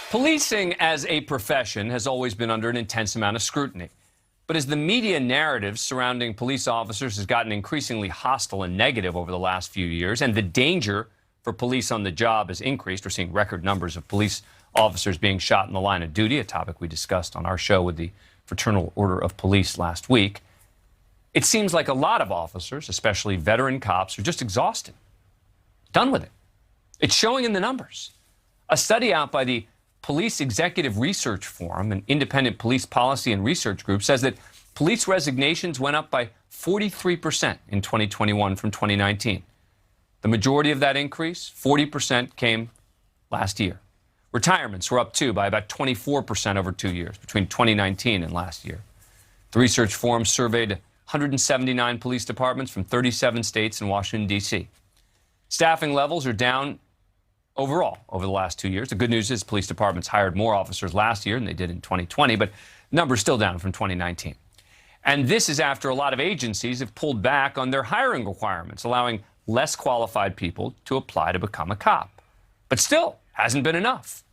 Policing as a profession has always been under an intense amount of scrutiny. But as the media narrative surrounding police officers has gotten increasingly hostile and negative over the last few years, and the danger for police on the job has increased, we're seeing record numbers of police officers being shot in the line of duty, a topic we discussed on our show with the Fraternal Order of Police last week. It seems like a lot of officers, especially veteran cops, are just exhausted, done with it. It's showing in the numbers. A study out by the Police Executive Research Forum, an independent police policy and research group, says that police resignations went up by 43% in 2021 from 2019. The majority of that increase, 40%, came last year. Retirements were up, too, by about 24% over 2 years, between 2019 and last year. The research forum surveyed 179 police departments from 37 states and Washington, D.C. Staffing levels are down overall over the last 2 years. The good news is police departments hired more officers last year than they did in 2020, but numbers still down from 2019. And this is after a lot of agencies have pulled back on their hiring requirements, allowing less qualified people to apply to become a cop. But still, hasn't been enough.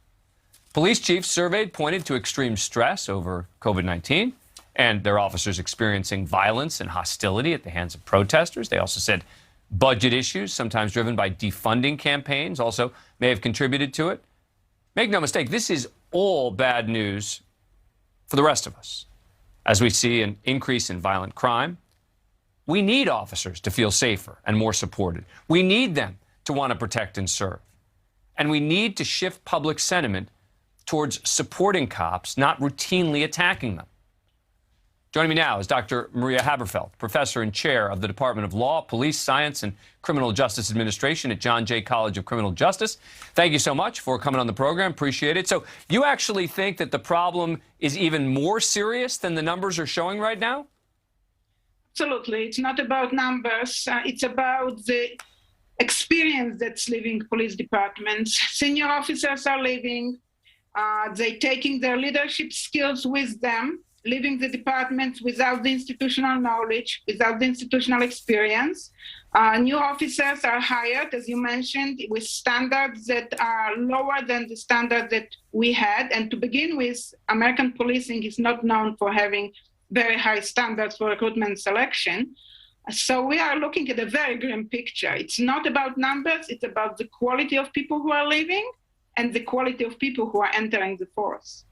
Police chiefs surveyed pointed to extreme stress over COVID-19 and their officers experiencing violence and hostility at the hands of protesters. They also said budget issues, sometimes driven by defunding campaigns, also may have contributed to it. Make no mistake, this is all bad news for the rest of us. As we see an increase in violent crime, we need officers to feel safer and more supported. We need them to want to protect and serve. And we need to shift public sentiment towards supporting cops, not routinely attacking them. Joining me now is Dr. Maria Haberfeld, professor and chair of the Department of Law, Police Science, and Criminal Justice Administration at John Jay College of Criminal Justice. Thank you so much for coming on the program. Appreciate it. So you actually think that the problem is even more serious than the numbers are showing right now? Absolutely. It's not about numbers. It's about the experience that's leaving police departments. Senior officers are leaving. They're taking their leadership skills with them, leaving the departments without the institutional knowledge, without the institutional experience. New officers are hired, as you mentioned, with standards that are lower than the standard that we had. And to begin with, American policing is not known for having very high standards for recruitment and selection. So we are looking at a very grim picture. It's not about numbers, it's about the quality of people who are leaving and the quality of people who are entering the force.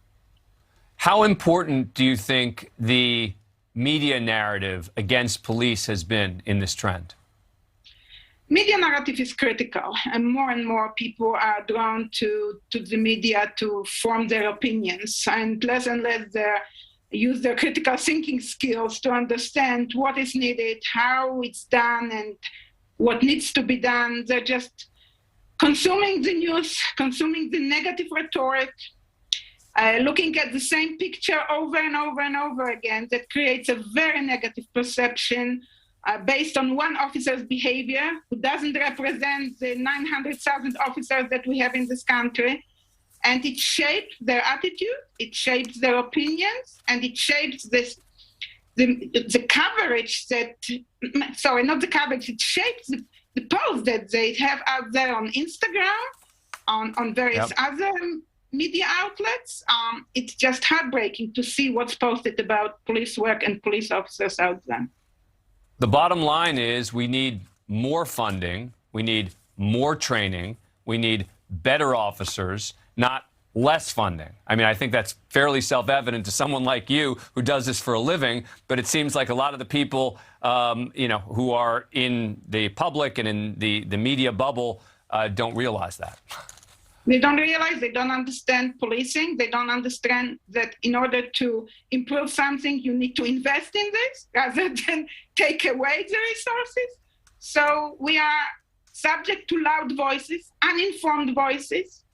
How important do you think the media narrative against police has been in this trend? Media narrative is critical, and more people are drawn to the media to form their opinions, and less they use their critical thinking skills to understand what is needed, how it's done, and what needs to be done. They're just consuming the news, consuming the negative rhetoric, looking at the same picture over and over and over again. That creates a very negative perception based on one officer's behavior, who doesn't represent the 900,000 officers that we have in this country. And it shapes their attitude, it shapes their opinions, and it shapes the coverage that, sorry, not the coverage, it shapes the posts that they have out there on Instagram, on various other media outlets. It's just heartbreaking to see what's posted about police work and police officers out there. The bottom line is we need more funding, we need more training, we need better officers, not less funding. I mean, I think that's fairly self-evident to someone like you who does this for a living, but it seems like a lot of the people, who are in the public and in the media bubble don't realize that. They don't realize, they don't understand policing. They don't understand that in order to improve something, you need to invest in this rather than take away the resources. So we are subject to loud voices, uninformed voices,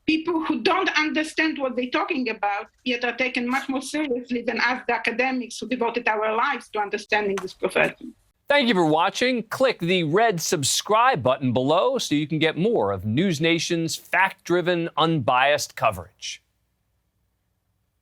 people who don't understand what they're talking about, yet are taken much more seriously than us, the academics who devoted our lives to understanding this profession. Thank you for watching. Click the red subscribe button below so you can get more of NewsNation's fact-driven, unbiased coverage.